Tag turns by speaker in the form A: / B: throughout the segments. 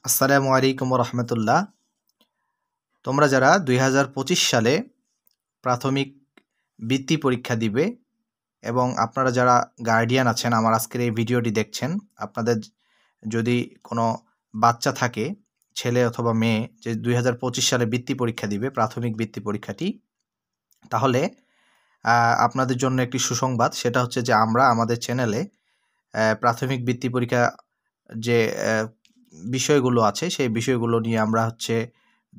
A: আসসালামু আলাইকুম রহমতুল্লাহ। তোমরা যারা 2025 সালে প্রাথমিক বৃত্তি পরীক্ষা দিবে এবং আপনারা যারা গার্ডিয়ান আছেন আমার আজকের এই ভিডিওটি দেখছেন, আপনাদের যদি কোনো বাচ্চা থাকে, ছেলে অথবা মেয়ে, যে 2025 সালে বৃত্তি পরীক্ষা দিবে, প্রাথমিক বৃত্তি পরীক্ষাটি, তাহলে আপনাদের জন্য একটি সুসংবাদ। সেটা হচ্ছে যে আমরা আমাদের চ্যানেলে প্রাথমিক বৃত্তি পরীক্ষা যে বিষয়গুলো আছে সেই বিষয়গুলো নিয়ে আমরা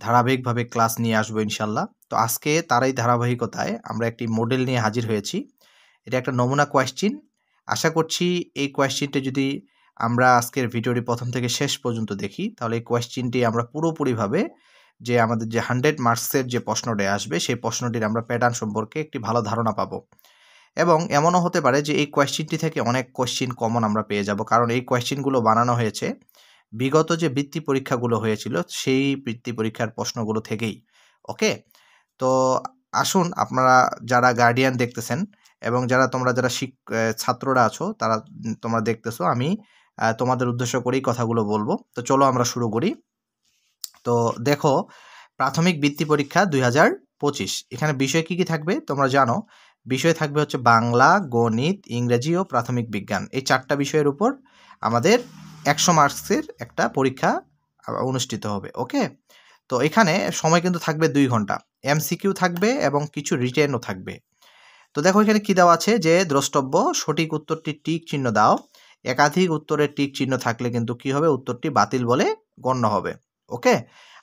A: ধারাবাহিকভাবে ক্লাস নিয়ে আসবো ইনশাল্লাহ। তো আজকে তারই ধারাবাহিকতায় আমরা একটি মডেল নিয়ে হাজির হয়েছি। এটা একটা নমুনা কোয়েশ্চিন। আশা করছি এই কোয়েশ্চিনটি যদি আমরা আজকের ভিডিওটি প্রথম থেকে শেষ পর্যন্ত দেখি, তাহলে এই কোয়েশ্চিনটি আমরা পুরোপুরিভাবে যে আমাদের যে 100 মার্কসের যে প্রশ্নটি আসবে সেই প্রশ্নটির আমরা প্যাটার্ন সম্পর্কে একটি ভালো ধারণা পাবো। এবং এমনও হতে পারে যে এই কোয়েশ্চিনটি থেকে অনেক কোয়েশ্চিন কমন আমরা পেয়ে যাব, কারণ এই কোয়েশ্চিনগুলো বানানো হয়েছে বিগত যে বৃত্তি পরীক্ষাগুলো হয়েছিল সেই বৃত্তি পরীক্ষার প্রশ্নগুলো থেকেই। ওকে, তো আসুন, আপনারা যারা গার্ডিয়ান দেখতেছেন এবং তোমরা যারা ছাত্ররা আছো, তোমরা দেখতেছো, আমি তোমাদের উদ্দেশ্য করেই কথাগুলো বলবো। তো চলো আমরা শুরু করি। তো দেখো, প্রাথমিক বৃত্তি পরীক্ষা 2025, এখানে বিষয় কি কি থাকবে তোমরা জানো। বিষয় থাকবে হচ্ছে বাংলা, গণিত, ইংরেজি ও প্রাথমিক বিজ্ঞান। এই 4টা বিষয়ের উপর আমাদের 100 মার্কসের একটা পরীক্ষা অনুষ্ঠিত হবে। ওকে, তো এখানে সময় কিন্তু থাকবে 2 ঘন্টা। এমসিকিউ থাকবে এবং কিছু রিটেনও থাকবে। তো দেখো এখানে কি দেওয়া আছে, যে দ্রষ্টব্য সঠিক উত্তরটি টিক চিহ্ন দাও। একাধিক উত্তরের টিক চিহ্ন থাকলে কিন্তু কি হবে, উত্তরটি বাতিল বলে গণ্য হবে। ওকে,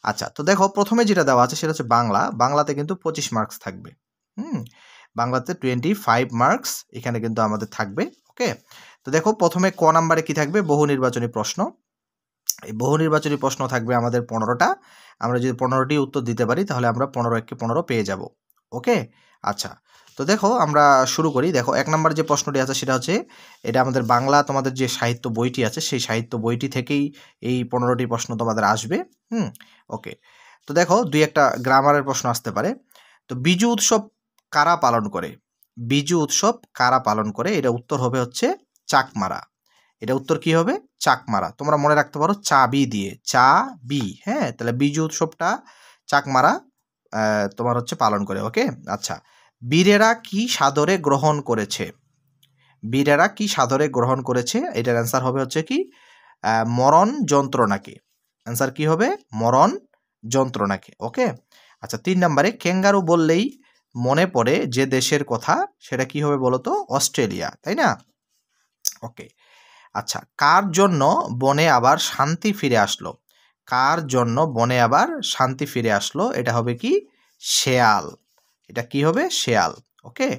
A: আচ্ছা, তো দেখো প্রথমে যেটা দেওয়া আছে সেটা হচ্ছে বাংলা। বাংলাতে কিন্তু 25 মার্কস থাকবে। বাংলাতে 25 মার্কস এখানে কিন্তু আমাদের থাকবে। ওকে, তো দেখো প্রথমে ক নাম্বারে কি থাকবে, বহু নির্বাচনী প্রশ্ন। এই বহু নির্বাচনী প্রশ্ন থাকবে আমাদের 15টা। আমরা যদি 15টি উত্তর দিতে পারি তাহলে আমরা 15 পেয়ে যাব। ওকে, আচ্ছা, তো দেখো আমরা শুরু করি। দেখো 1 নাম্বার যে প্রশ্নটি আছে সেটা হচ্ছে, এটা আমাদের বাংলা, তোমাদের যে সাহিত্য বইটি আছে সেই সাহিত্য বইটি থেকেই এই 15টি প্রশ্ন তোমাদের আসবে। ওকে, তো দেখো 2-1টা গ্রামারের প্রশ্ন আসতে পারে। তো বিজু উৎসব কারা পালন করে? বিজু উৎসব কারা পালন করে? এটা উত্তর হবে হচ্ছে চাকমারা। এটা উত্তর কি হবে, চাকমারা। তোমরা মনে রাখতে পারো চাবি দিয়ে, চাবি। হ্যাঁ, তাহলে বিজু উৎসবটা চাকমারা তোমার হচ্ছে পালন করে। ওকে, আচ্ছা, বীরেরা কি সাদরে গ্রহণ করেছে? বীরেরা কি সাদরে গ্রহণ করেছে? এটার অ্যান্সার হবে হচ্ছে কি, মরণ যন্ত্রণাকে। অ্যান্সার কি হবে, মরণ যন্ত্রণাকে। ওকে, আচ্ছা, 3 নম্বরে ক্যাঙ্গারু বললেই মনে পড়ে যে দেশের কথা, সেটা কি হবে বলো তো, অস্ট্রেলিয়া, তাই না? ওকে, আচ্ছা, কার জন্য বনে আবার শান্তি ফিরে আসলো? কার জন্য বনে আবার শান্তি ফিরে আসলো? এটা হবে কি, শেয়াল। এটা কি হবে, শেয়াল। ওকে,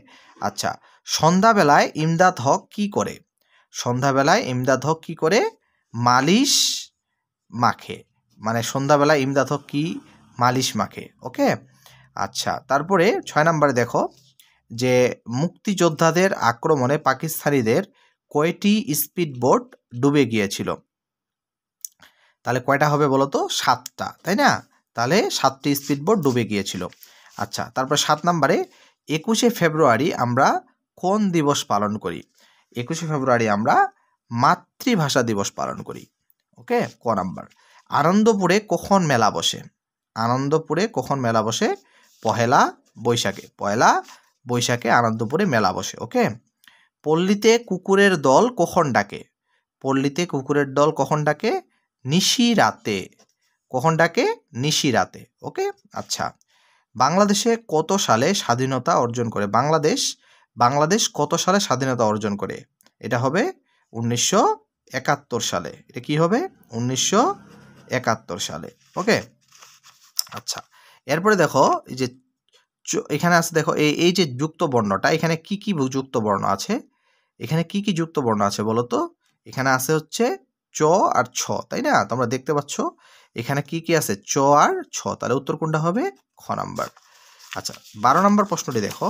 A: আচ্ছা, সন্ধ্যাবেলায় ইমদাদ হক কি করে? সন্ধ্যাবেলায় ইমদাদ হক কি করে? মালিশ মাখে। মানে সন্ধ্যাবেলায় ইমদাদ হক কি মালিশ মাখে। ওকে, আচ্ছা, তারপরে 6 নম্বরে দেখো, যে মুক্তিযোদ্ধাদের আক্রমণে পাকিস্তানিদের কয়টি স্পিডবোট ডুবে গিয়েছিল? তাহলে কয়টা হবে বলো তো, 7টা, তাই না? তাহলে 7টি স্পিডবোট ডুবে গিয়েছিল। আচ্ছা, তারপর 7 নম্বরে 21শে ফেব্রুয়ারি আমরা কোন দিবস পালন করি? 21শে ফেব্রুয়ারি আমরা মাতৃভাষা দিবস পালন করি। ওকে, ক নাম্বার। আনন্দপুরে কখন মেলা বসে? আনন্দপুরে কখন মেলা বসে? পহেলা বৈশাখে। পয়লা বৈশাখে আনন্দপুরে মেলা বসে। ওকে, পল্লীতে কুকুরের দল কখন ডাকে? পল্লীতে কুকুরের দল কখন ডাকে? নিশি রাতে। কখন ডাকে? নিশি রাতে। ওকে, আচ্ছা, বাংলাদেশে কত সালে স্বাধীনতা অর্জন করে? বাংলাদেশ কত সালে স্বাধীনতা অর্জন করে? এটা হবে 1971 সালে। এটা কি হবে, 1971 সালে। ওকে, আচ্ছা, এরপরে দেখো এই যে এখানে আছে, দেখো এই যে যুক্ত বর্ণটা, এখানে কি কি যুক্ত বর্ণ আছে? এখানে কি কি যুক্ত বর্ণ আছে বলো তো? এখানে আছে হচ্ছে চ আর ছ, তাই না? তোমরা দেখতে পাচ্ছ এখানে কি কি আছে, চ আর ছ। তাহলে উত্তর কোনটা হবে, খ নাম্বার। আচ্ছা, 12 নম্বর প্রশ্নটি দেখো।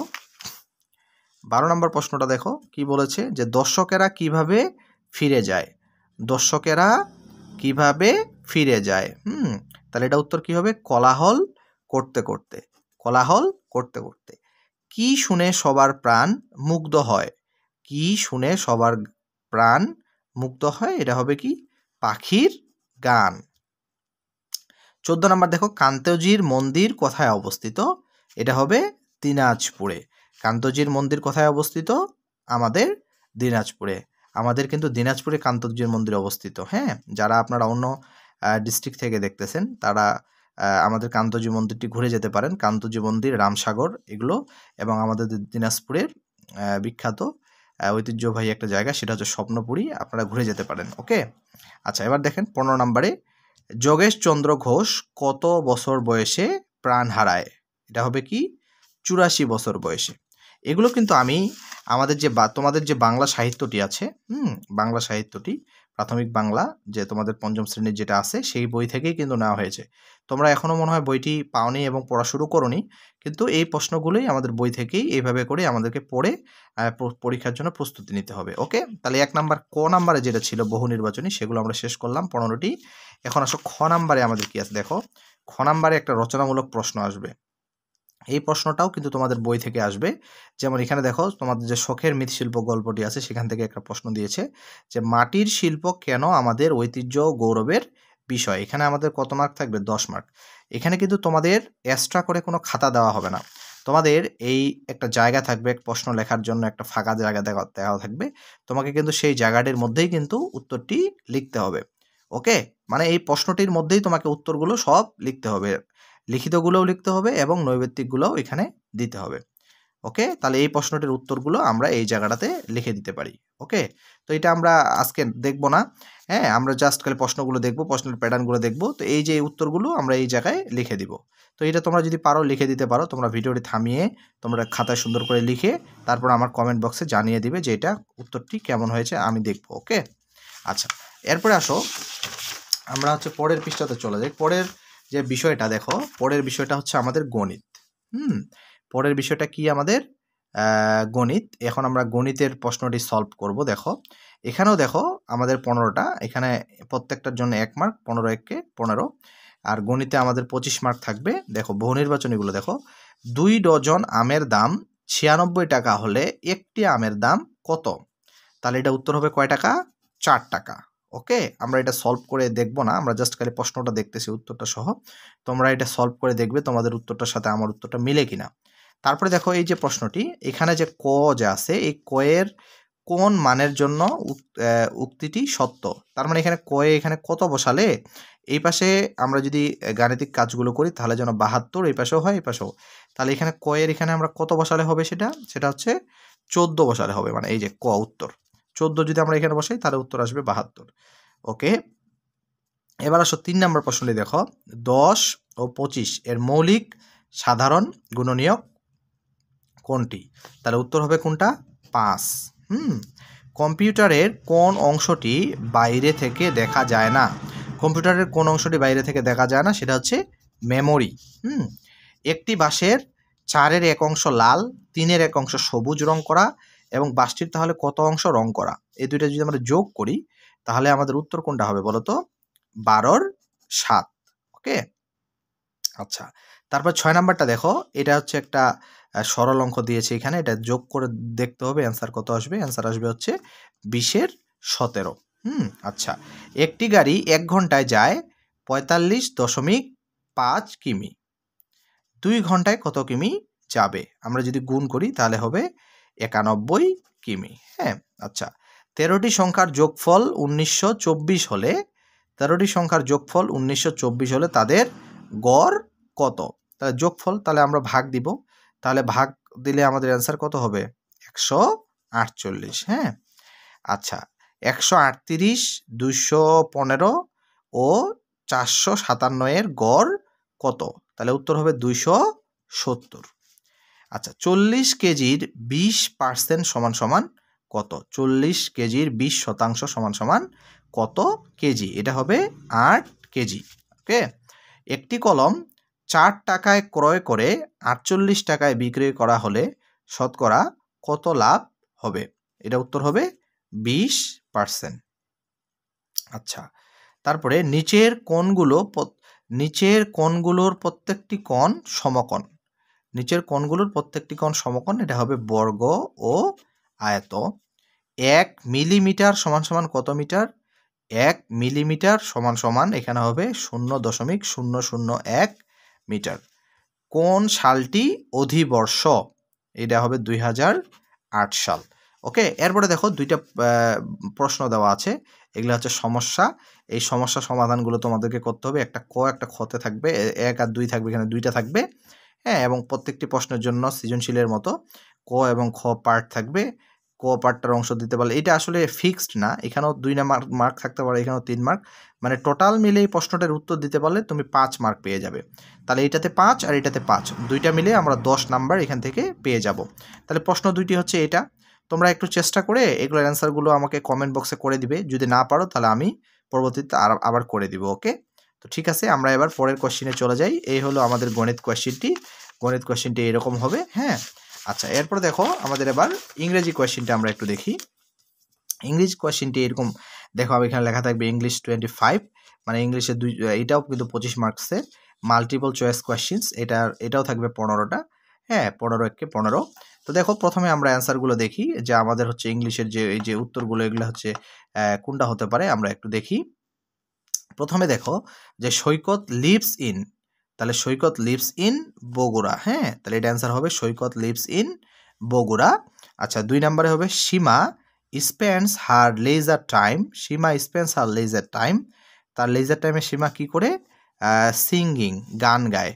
A: 12 নম্বর প্রশ্নটা দেখো কি বলেছে, যে দর্শকেরা কিভাবে ফিরে যায়? দর্শকেরা কিভাবে ফিরে যায়? তাহলে এটা উত্তর কি হবে, কোলাহল করতে করতে। কোলাহল করতে করতে। কি শুনে সবার প্রাণ মুগ্ধ হয়? কি শুনে সবার প্রাণ মুগ্ধ হয়? এটা হবে কি, পাখির গান। 14 নাম্বার দেখো কান্তজির মন্দির কোথায় অবস্থিত? এটা হবে দিনাজপুরে। কান্তজির মন্দির কোথায় অবস্থিত? আমাদের দিনাজপুরে। আমাদের কিন্তু দিনাজপুরে কান্তজির মন্দির অবস্থিত। হ্যাঁ, যারা আপনারা অন্য ডিস্ট্রিক্ট থেকে দেখতেছেন তারা আমাদের কান্তজি মন্দিরটি ঘুরে যেতে পারেন। কান্তজি মন্দির, রামসাগর এগুলো এবং আমাদের দিনাজপুরের বিখ্যাত ঐতিহ্যবাহী একটা জায়গা, সেটা হচ্ছে স্বপ্নপুরী। আপনারা ঘুরে যেতে পারেন। ওকে, আচ্ছা এবার দেখেন 15 নম্বরে যোগেশ চন্দ্র ঘোষ কত বছর বয়সে প্রাণ হারায়? এটা হবে কি 84 বছর বয়সে। এগুলো কিন্তু আমি আমাদের যে তোমাদের যে বাংলা সাহিত্যটি আছে, বাংলা সাহিত্যটি প্রাথমিক বাংলা যে তোমাদের 5ম শ্রেণীর যেটা আছে সেই বই থেকেই কিন্তু নেওয়া হয়েছে। তোমরা এখনও মনে হয় বইটি পাওনি এবং পড়া শুরু করোনি, কিন্তু এই প্রশ্নগুলোই আমাদের বই থেকেই এইভাবে করে আমাদেরকে পড়ে পরীক্ষার জন্য প্রস্তুতি নিতে হবে। ওকে, তাহলে 1 নাম্বার ক নাম্বারে যেটা ছিল বহু নির্বাচনী সেগুলো আমরা শেষ করলাম 15টি। এখন আসো খ নাম্বারে আমাদের কি আছে দেখো। খ নাম্বারে একটা রচনামূলক প্রশ্ন আসবে। এই প্রশ্নটাও কিন্তু তোমাদের বই থেকে আসবে। যেমন এখানে দেখো তোমাদের যে শখের মৃৎশিল্প গল্পটি আছে সেখান থেকে একটা প্রশ্ন দিয়েছে যে মাটির শিল্প কেন আমাদের ঐতিহ্য গৌরবের বিষয়। এখানে আমাদের কত মার্ক থাকবে? 10 মার্ক। এখানে কিন্তু তোমাদের এক্সট্রা করে কোনো খাতা দেওয়া হবে না। তোমাদের এই একটা জায়গা থাকবে প্রশ্ন লেখার জন্য, একটা ফাঁকা জায়গা দেওয়া থাকবে। তোমাকে কিন্তু সেই জায়গাটির মধ্যেই কিন্তু উত্তরটি লিখতে হবে। ওকে, মানে এই প্রশ্নটির মধ্যেই তোমাকে উত্তরগুলো সব লিখতে হবে, লিখিতগুলোও লিখতে হবে এবং নৈবেত্তিকগুলোও এখানে দিতে হবে। ওকে, তাহলে এই প্রশ্নটির উত্তরগুলো আমরা এই জায়গাটাতে লিখে দিতে পারি। ওকে, তো এটা আমরা আজকে দেখব না। হ্যাঁ, আমরা জাস্ট খালি প্রশ্নগুলো দেখব, প্রশ্নের প্যাটার্নগুলো দেখব। তো এই যে উত্তরগুলো আমরা এই জায়গায় লিখে দিব। তো এটা তোমরা যদি পারো লিখে দিতে পারো। তোমরা ভিডিওটি থামিয়ে তোমরা খাতায় সুন্দর করে লিখে তারপর আমার কমেন্ট বক্সে জানিয়ে দিবে যে এটা উত্তরটি কেমন হয়েছে, আমি দেখব। ওকে, আচ্ছা এরপরে আসো আমরা হচ্ছে পরের পৃষ্ঠাতে চলে যাই। পরের যে বিষয়টা দেখো, পরের বিষয়টা হচ্ছে আমাদের গণিত। পরের বিষয়টা কি আমাদের? গণিত। এখন আমরা গণিতের প্রশ্নটি সলভ করব। দেখো এখানেও দেখো আমাদের 15টা, এখানে প্রত্যেকটার জন্য 1 মার্ক, 15 একে 15। আর গণিতে আমাদের 25 মার্ক থাকবে। দেখো বহু নির্বাচনীগুলো দেখো। 2 ডজন আমের দাম 96 টাকা হলে একটি আমের দাম কত? তাহলে এটা উত্তর হবে কয় টাকা? 4 টাকা। ওকে, আমরা এটা সলভ করে দেখব না, আমরা জাস্ট খালি প্রশ্নটা দেখতেছি উত্তরটা সহ। তোমরা এটা সলভ করে দেখবে তোমাদের উত্তরটার সাথে আমার উত্তরটা মিলে কিনা। তারপরে দেখো এই যে প্রশ্নটি, এখানে যে ক যে আছে এই কয়ের কোন মানের জন্য উক্তিটি সত্য। তার মানে এখানে কয়ে এখানে কত বসালে এই পাশে আমরা যদি গাণিতিক কাজগুলো করি তাহলে যেন 72, এই পাশেও হয় এই পাশেও। তাহলে এখানে কয়ের এখানে আমরা কত বসালে হবে? সেটা হচ্ছে 14 বসালে হবে। মানে এই যে ক উত্তর 14 যদি আমরা এখানে বসাই তাহলে উত্তর আসবে 72। ওকে, এবার আসো 3 নম্বর প্রশ্নটি দেখো। 10 ও 25 এর মৌলিক সাধারণ গুণনীয়ক কোনটি? তাহলে উত্তর হবে কোনটা? 5। কম্পিউটারের কোন অংশটি বাইরে থেকে দেখা যায় না? কম্পিউটারের কোন অংশটি বাইরে থেকে দেখা যায় না? সেটা হচ্ছে মেমোরি। একটি বাঁশের 4-এর 1 অংশ লাল, 3-এর 1 অংশ সবুজ রং করা এবং বাঁশটির তাহলে কত অংশ রং করা? এই দুইটা যদি আমরা যোগ করি তাহলে আমাদের উত্তর কোনটা হবে বলো তো? 12-র 7। ওকে, আচ্ছা তারপর 6 নাম্বারটা দেখো। এটা হচ্ছে একটা সরল অঙ্ক দিয়েছে এখানে, এটা যোগ করে দেখতে হবে অ্যান্সার কত আসবে। অ্যান্সার আসবে হচ্ছে 20-এর 17। আচ্ছা, একটি গাড়ি 1 ঘন্টায় যায় 45.5 কিমি। 2 ঘন্টায় কত কিমি যাবে? আমরা যদি গুণ করি তাহলে হবে 91 কিমি। হ্যাঁ, আচ্ছা 13টি সংখ্যার যোগফল 1924 হলে 13টি সংখ্যার যোগফল 1924 হলে তাদের গড় কত? তাহলে যোগফল, তাহলে আমরা ভাগ দিব। তাহলে ভাগ দিলে আমাদের অ্যান্সার কত হবে? 148। হ্যাঁ, আচ্ছা 138, 215 ও 457 এর গড় কত? তাহলে উত্তর হবে 270। আচ্ছা 40 কেজির 20% সমান সমান কত? 40 কেজির 20% সমান সমান কত কেজি? এটা হবে 8 কেজি। ওকে, একটি কলম 4 টাকায় ক্রয় করে 48 টাকায় বিক্রি করা হলে শতকরা কত লাভ হবে? এটা উত্তর হবে 20%। আচ্ছা, তারপরে নিচের কোণগুলোর প্রত্যেকটি কোণ সমকোণ। নিচের কোণগুলোর প্রত্যেকটি কোণ সমকোণ, এটা হবে বর্গ ও আয়ত। 1 মিলিমিটার সমান সমান কত মিটার? 1 মিলিমিটার সমান সমান এখানে হবে 0.001 মিটার। কোন সালটি অধিবর্ষ? এটা হবে 2008 সাল। ওকে, এরপরে দেখো দুইটা প্রশ্ন দেওয়া আছে, এগুলো হচ্ছে সমস্যা। এই সমস্যা সমাধানগুলো তোমাদেরকে করতে হবে। একটা ক একটা খতে থাকবে, 1 আর 2 থাকবে, এখানে 2টা থাকবে। হ্যাঁ, এবং প্রত্যেকটি প্রশ্নের জন্য সৃজনশীলের মতো ক এবং খ পার্ট থাকবে। ক পার্টটার অংশ দিতে পারলে এটা আসলে ফিক্সড না, এখানেও 2 না মার্ক থাকতে পারে, এখানেও 3 মার্ক, মানে টোটাল মিলে এই প্রশ্নটার উত্তর দিতে পারলে তুমি 5 মার্ক পেয়ে যাবে। তাহলে এটাতে 5 আর এটাতে 5, দুইটা মিলে আমরা 10 নাম্বার এখান থেকে পেয়ে যাব। তাহলে প্রশ্ন দুইটি হচ্ছে এটা। তোমরা একটু চেষ্টা করে এগুলোর অ্যান্সারগুলো আমাকে কমেন্ট বক্সে করে দিবে। যদি না পারো তাহলে আমি পরবর্তীতে আবার করে দিব। ওকে, তো ঠিক আছে, আমরা এবার পরের কোশ্চেনে চলে যাই। এই হলো আমাদের গণিত কোশ্চেনটি। গণিত কোশ্চেনটি এরকম হবে। হ্যাঁ, আচ্ছা, এরপর দেখো আমাদের এবার ইংরেজি কোশ্চেনটা আমরা একটু দেখি। ইংলিশ কোশ্চেনটি এরকম দেখো, এখানে লেখা থাকবে ইংলিশ 25, মানে ইংলিশে এটাও কিন্তু 25 মার্কসের মাল্টিপল চয়েস কোয়েশ্চেন্স। এটাও থাকবে 15টা। হ্যাঁ, 15 তো দেখো প্রথমে আমরা অ্যান্সারগুলো দেখি যে আমাদের হচ্ছে ইংলিশের যে উত্তরগুলো এগুলো হচ্ছে কোনটা হতে পারে, আমরা একটু দেখি। প্রথমে দেখো যে সৈকত লিভস ইন, তাহলে সৈকত লিভস ইন বগুড়া। হ্যাঁ, তাহলে এটা অ্যান্সার হবে সৈকত লিভস ইন বগুড়া। আচ্ছা, 2 নম্বরে হবে সীমা স্পেন্ডস হার লেজার টাইম। সীমা স্পেন্ডস হার লেজার টাইম, তার লেজার টাইমে সীমা কি করে? সিঙ্গিং, গান গায়।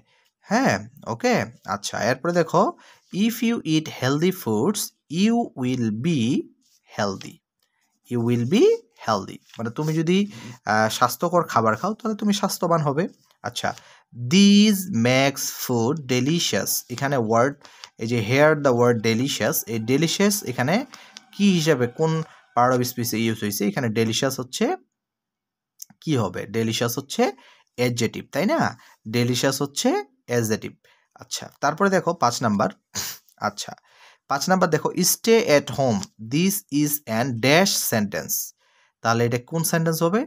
A: হ্যাঁ, ওকে। আচ্ছা, এরপরে দেখো if you eat healthy foods you will be healthy. You will be healthy, মানে তুমি যদি স্বাস্থ্যকর খাবার খাও তাহলে তুমি স্বাস্থ্যবান হবে। আচ্ছা, দিজ মেক্স ফুড ডেলিশিয়াস, এখানে ওয়ার্ড এই যে হেয়ার দ্য ওয়ার্ড ডেলিশিয়াস, এই ডেলিশিয়াস এখানে কি হিসাবে কোন পার্ট অফ স্পিচে ইউজ হয়েছে? এখানে ডেলিশিয়াস হচ্ছে কি হবে? ডেলিশিয়াস হচ্ছে অ্যাডজেটিভ, তাই না? ডেলিশিয়াস হচ্ছে অ্যাডজেটিভ। আচ্ছা, তারপরে দেখো 5 নাম্বার। আচ্ছা, 5 নাম্বার দেখো stay at home this is an dash sentence. তাহলে এটা কোন সেন্টেন্স হবে?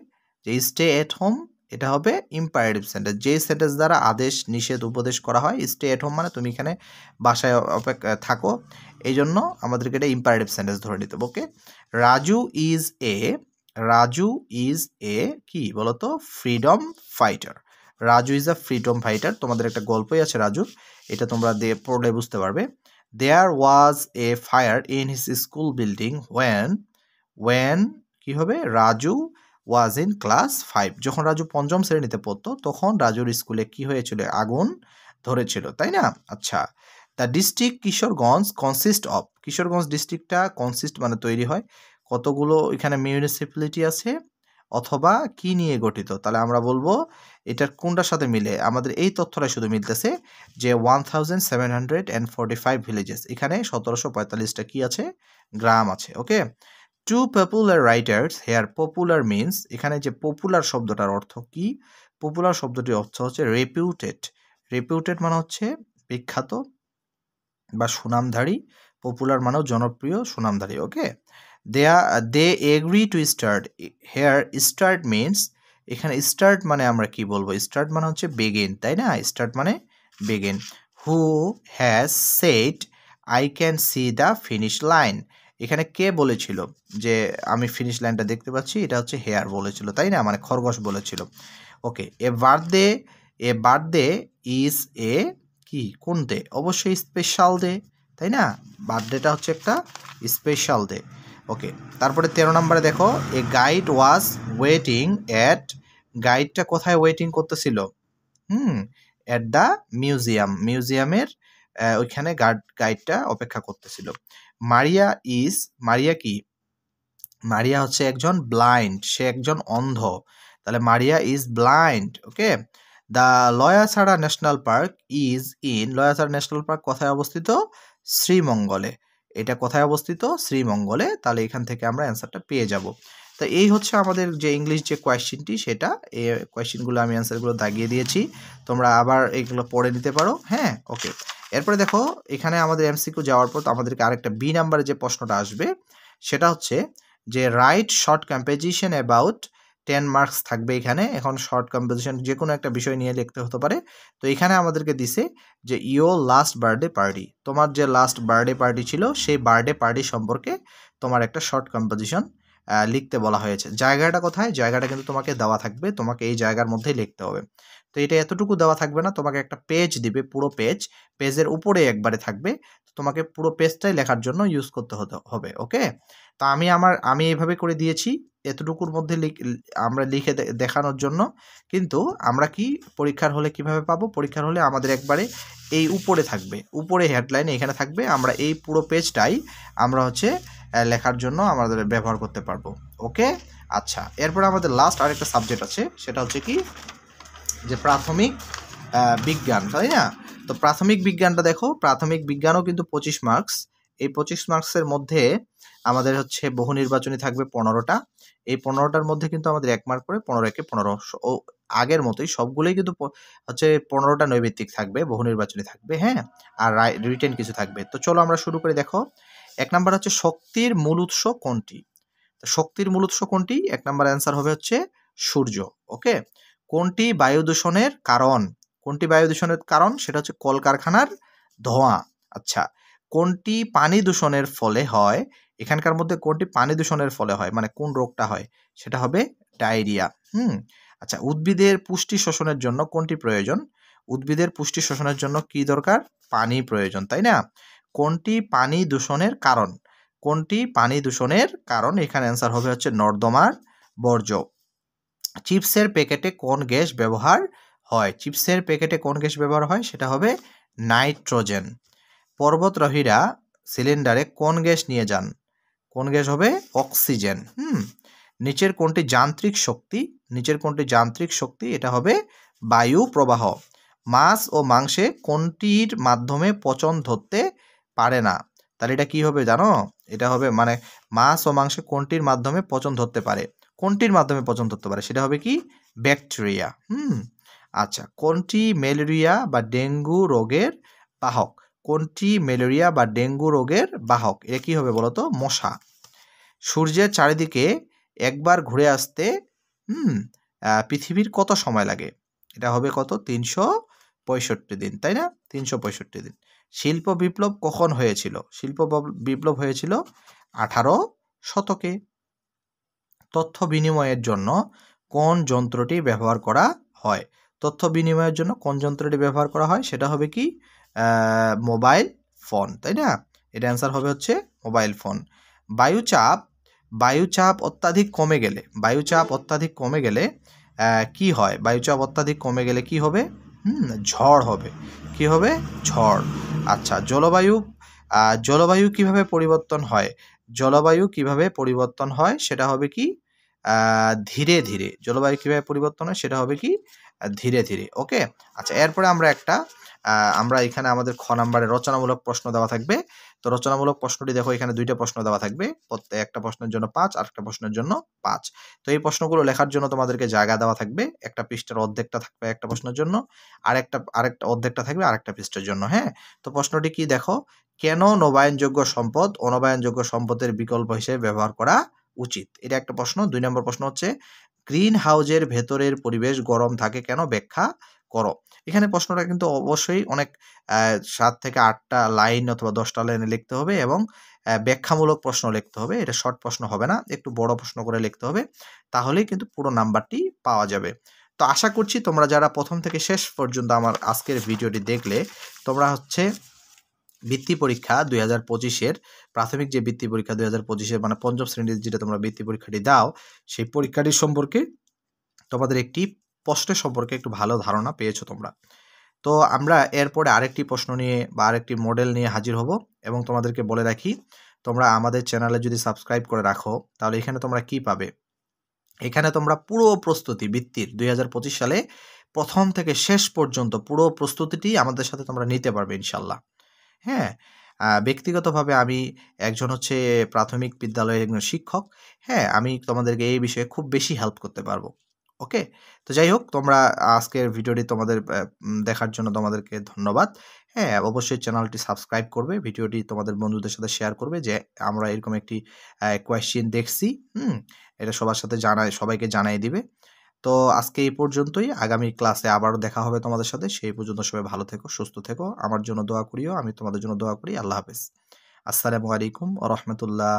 A: যে স্টে এট হোম, এটা হবে ইম্পারেটিভ সেন্টেন্স, যে সেন্টেন্স দ্বারা আদেশ নিষেধ উপদেশ করা হয়। স্টে এট হোম মানে তুমি এখানে বাসায় থাকো, এই জন্য আমাদেরকে এটা ইম্পারেটিভ সেন্টেন্স ধরে নিতে হবে। Okay, Raju is a, Raju is a কি বলতো? Freedom fighter. Raju is a freedom fighter. তোমাদের একটা গল্পই আছে রাজুর, এটা তোমরা দিয়ে পড়লে বুঝতে পারবে। There was a fire in his school building when কি হবে? রাজু ওয়াজ ইন ক্লাস 5, যখন রাজু 5ম শ্রেণীতে পড়তো তখন রাজুর স্কুলে কি হয়েছিল? আগুন ধরেছিল, তাই না? আচ্ছা, the district Kishoreganj consist of, Kishoreganj ডিস্ট্রিক্টটা কনসিস্ট মানে তৈরি হয়, কতগুলো এখানে মিউনিসিপ্যালিটি আছে অথবা কি নিয়ে গঠিত? তাহলে আমরা বলবো এটার কোনটার সাথে মিলে? আমাদের এই তথ্যটা শুধু মিলতেছে যে 1745 ভিলেজেস, এখানে 1745টা কি আছে? গ্রাম আছে। Okay, two popular writers here, popular means, এখানে যে পপুলার শব্দটার অর্থ কি? পপুলার শব্দটির অর্থ হচ্ছে রেপিউটেড। রেপিউটেড মানে হচ্ছে বিখ্যাত বা সুনামধারী, পপুলার মানেও জনপ্রিয়, সুনামধারী। Okay, they agree to start here, start means, এখানে স্টার্ট মানে আমরা কি বলবো? স্টার্ট মানে হচ্ছে বেগিন, তাই না? স্টার্ট মানে begin. Who has said I can see the finish line, এখানে কে বলেছিল যে আমি ফিনিশ লাইনটা দেখতে পাচ্ছি? এটা হচ্ছে হেয়ার বলেছিল, তাই না? মানে খরগোশ বলেছিল। ওকে, এ বার্থডে ইজ এ কি? কোন ডে? অবশ্যই স্পেশাল ডে, তাই না? বার্থডেটা হচ্ছে একটা স্পেশাল ডে। ওকে, তারপরে 13 নম্বরে দেখো a guide was waiting at, গাইডটা কোথায় ওয়েটিং করতেছিল? অ্যাট দ্য মিউজিয়াম, মিউজিয়ামের ওইখানে গাইডটা অপেক্ষা করতেছিল। মারিয়া কি? মারিয়া হচ্ছে একজন ব্লাইন্ড, সে একজন অন্ধ, তাহলে Maria is blind. Okay, the Lawachara national park is in, Lawachara national park কোথায় অবস্থিত? শ্রীমঙ্গলে। এটা কোথায় অবস্থিত? শ্রীমঙ্গলে। তাহলে এখান থেকে আমরা অ্যান্সারটা পেয়ে যাব। তো এই হচ্ছে আমাদের যে ইংলিশ যে কোয়েশ্চেনটি, সেটা এই কোয়েশ্চেনগুলো আমি অ্যান্সারগুলো দাগিয়ে দিয়েছি, তোমরা আবার এগুলো পড়ে নিতে পারো। হ্যাঁ, ওকে, এরপরে দেখো এখানে আমাদের এমসিকিউ যাওয়ার পর আমাদেরকে আরেকটা বি নাম্বারে যে প্রশ্নটা আসবে সেটা হচ্ছে যে right short composition about 10 marks থাকবে এখানে। এখন শর্ট কম্পোজিশন যে কোনো একটা বিষয় নিয়ে লিখতে হতে পারে। তো এখানে আমাদেরকে দিছে যে ইয়োর লাস্ট বার্থডে পার্টি, তোমার যে লাস্ট বার্থডে পার্টি ছিল সেই বার্থডে পার্টি সম্পর্কে তোমার একটা শর্ট কম্পোজিশন লিখতে বলা হয়েছে। জায়গাটা কোথায়? জায়গাটা কিন্তু তোমাকে দেওয়া থাকবে, তোমাকে এই জায়গার মধ্যেই লিখতে হবে। তো এটা এতটুকু দেওয়া থাকবে না, তোমাকে একটা পেজ দিবে, পুরো পেজের উপরে একবারে থাকবে। তো তোমাকে পুরো পেজটাই লেখার জন্য ইউজ করতে হবে, ওকে? তো আমি এইভাবে করে দিয়েছি, এতটুকুর মধ্যে আমরা লিখে দেখানোর জন্য। কিন্তু আমরা কি পরীক্ষার হলে কিভাবে পাবো? পরীক্ষার হলে আমাদের একবারে এই উপরে থাকবে, উপরে হেডলাইন এখানে থাকবে, আমরা এই পুরো পেজটাই আমরা হচ্ছে লেখার জন্য আমাদের ব্যবহার করতে পারবো, ওকে? আচ্ছা, এরপরে আমাদের লাস্ট আরেকটা সাবজেক্ট আছে, সেটা হচ্ছে কি যে প্রাথমিক বিজ্ঞান, তাই না? তো প্রাথমিক বিজ্ঞানটা দেখো, প্রাথমিক বিজ্ঞানও কিন্তু 25 মার্কস। এই 25 মার্কসের মধ্যে আমাদের হচ্ছে বহু নির্বাচনী থাকবে 15টা। এই 15টার মধ্যে কিন্তু আমাদের 1 মার্ক করে 15 একে 15 ও আগের মতোই সবগুলোই কিন্তু হচ্ছে 15টা নৈবেত্তিক থাকবে, বহু নির্বাচনী থাকবে, হ্যাঁ? আর রিটেন কিছু থাকবে। তো চলো আমরা শুরু করে দেখো। 1 নাম্বার হচ্ছে শক্তির মূল উৎস কোনটি? তো শক্তির মূল উৎস কোনটি? 1 নাম্বার অ্যান্সার হবে হচ্ছে সূর্য, ওকে? কোনটি বায়ু দূষণের কারণ? কোনটি বায়ু দূষণের কারণ? সেটা হচ্ছে কলকারখানার ধোঁয়া। আচ্ছা, কোনটি পানি দূষণের ফলে হয়? এখানকার মধ্যে কোনটি পানি দূষণের ফলে হয়, মানে কোন রোগটা হয়? সেটা হবে ডায়রিয়া। আচ্ছা, উদ্ভিদের পুষ্টি শোষণের জন্য কোনটি প্রয়োজন? উদ্ভিদের পুষ্টি শোষণের জন্য কি দরকার? পানি প্রয়োজন, তাই না? কোনটি পানি দূষণের কারণ? কোনটি পানি দূষণের কারণ? এখানে অ্যান্সার হবে হচ্ছে নর্দমার বর্জ্য। চিপসের প্যাকেটে কোন গ্যাস ব্যবহার হয়? চিপসের প্যাকেটে কোন গ্যাস ব্যবহার হয়? সেটা হবে নাইট্রোজেন। পর্বতারোহীরা সিলিন্ডারে কোন গ্যাস নিয়ে যান? কোন গ্যাস হবে? অক্সিজেন। নিচের কোনটি যান্ত্রিক শক্তি? নিচের কোনটি যান্ত্রিক শক্তি? এটা হবে বায়ু প্রবাহ। মাছ ও মাংসে কোনটির মাধ্যমে পচন ধরতে পারে না? তাহলে এটা কি হবে জানো? এটা হবে মানে মাছ ও মাংসে কোনটির মাধ্যমে পচন ধরতে পারে? কোনটির মাধ্যমে পচন ধরতে পারে? সেটা হবে কি? ব্যাকটেরিয়া। আচ্ছা, কোনটি ম্যালেরিয়া বা ডেঙ্গু রোগের বাহক? কোনটি ম্যালেরিয়া বা ডেঙ্গু রোগের বাহক? এটা কি হবে বলো তো? মশা। সূর্যের চারিদিকে একবার ঘুরে আসতে পৃথিবীর কত সময় লাগে? এটা হবে কত? 365 দিন, তাই না? 365 দিন। শিল্প বিপ্লব কখন হয়েছিল? শিল্প বিপ্লব হয়েছিল 18 শতকে। তথ্য বিনিময়ের জন্য কোন যন্ত্রটি ব্যবহার করা হয়? তথ্য বিনিময়ের জন্য কোন যন্ত্রটি ব্যবহার করা হয়? সেটা হবে কি? মোবাইল ফোন, তাই না? এটা অ্যান্সার হবে হচ্ছে মোবাইল ফোন। বায়ুচাপ অত্যাধিক কমে গেলে কি হয়? বায়ুচাপ অত্যাধিক কমে গেলে কি হবে? ঝড় হবে। কি হবে? ঝড়। আচ্ছা, জলবায়ু কিভাবে পরিবর্তন হয়? জলবায়ু কিভাবে পরিবর্তন হয়? সেটা হবে কি? ধীরে ধীরে। জলবায়ু কিভাবে পরিবর্তন হয়? সেটা হবে কি? ধীরে ধীরে, ওকে? আচ্ছা, এরপরে আমরা এখানে আমাদের খ নাম্বারে রচনামূলক প্রশ্ন দেওয়া থাকবে। তো রচনামূলক প্রশ্নটি দেখো, এখানে 2টা প্রশ্ন দেওয়া থাকবে। একটা প্রশ্নের জন্য 5 আর একটা প্রশ্নের জন্য 5। তো এই প্রশ্নগুলো লেখার জন্য তোমাদেরকে জায়গা দেওয়া থাকবে। একটা পৃষ্ঠার অর্ধেকটা থাকবে একটা প্রশ্নের জন্য, আরেকটা অর্ধেকটা থাকবে আরেকটা পৃষ্ঠার জন্য, হ্যাঁ? তো প্রশ্নটি কি দেখো, কেন নবায়নযোগ্য সম্পদ অনবায়নযোগ্য সম্পদের বিকল্প হিসেবে ব্যবহার করা উচিত? এটা একটা প্রশ্ন। 2 নম্বর প্রশ্ন হচ্ছে গ্রিন হাউজের ভেতরের পরিবেশ গরম থাকে কেন? ব্যাখ্যা করো। এখানে প্রশ্নটা কিন্তু অবশ্যই অনেক 7 থেকে 8টা লাইন অথবা 10টা লাইনে লিখতে হবে এবং ব্যাখ্যামূলক প্রশ্ন লিখতে হবে। এটা শর্ট প্রশ্ন হবে না, একটু বড় প্রশ্ন করে লিখতে হবে। তাহলেই কিন্তু পুরো নাম্বারটি পাওয়া যাবে। তো আশা করছি তোমরা যারা প্রথম থেকে শেষ পর্যন্ত আমার আজকের ভিডিওটি দেখলে, তোমরা হচ্ছে বৃত্তি পরীক্ষা 2025-এর প্রাথমিক যে বৃত্তি পরীক্ষা 2025-এর মানে 5ম শ্রেণীর যেটা তোমরা বৃত্তি পরীক্ষাটি দাও, সেই পরীক্ষাটির সম্পর্কে তোমাদের একটি প্রশ্নের সম্পর্কে একটু ভালো ধারণা পেয়েছো তোমরা। তো আমরা এরপরে আরেকটি প্রশ্ন নিয়ে বা আরেকটি মডেল নিয়ে হাজির হব এবং তোমাদেরকে বলে রাখি, তোমরা আমাদের চ্যানেলে যদি সাবস্ক্রাইব করে রাখো তাহলে এখানে তোমরা কি পাবে? এখানে তোমরা পুরো প্রস্তুতি বৃত্তির 2025 সালে প্রথম থেকে শেষ পর্যন্ত পুরো প্রস্তুতিটি আমাদের সাথে তোমরা নিতে পারবে ইনশাল্লাহ। হ্যাঁ, ব্যক্তিগতভাবে আমি একজন হচ্ছে প্রাথমিক বিদ্যালয়ের একজন শিক্ষক। হ্যাঁ, আমি তোমাদেরকে এই বিষয়ে খুব বেশি হেল্প করতে পারবো। ওকে? তো যাই হোক, তোমরা আজকের ভিডিওটি তোমাদের দেখার জন্য তোমাদেরকে ধন্যবাদ। হ্যাঁ, অবশ্যই চ্যানেলটি সাবস্ক্রাইব করবে, ভিডিওটি তোমাদের বন্ধুদের সাথে শেয়ার করবে যে আমরা এরকম একটি কোয়েশ্চেন দেখছি। এটা সবাইকে জানাই দিবে। তো আজকে এই পর্যন্তই। আগামী ক্লাসে আবারও দেখা হবে তোমাদের সাথে। সেই পর্যন্ত সবাই ভালো থেকো, সুস্থ থেকো। আমার জন্য দোয়া করিও, আমি তোমাদের জন্য দোয়া করি। আল্লাহ হাফেজ। আসসালামু আলাইকুম ওয়া রাহমাতুল্লাহ।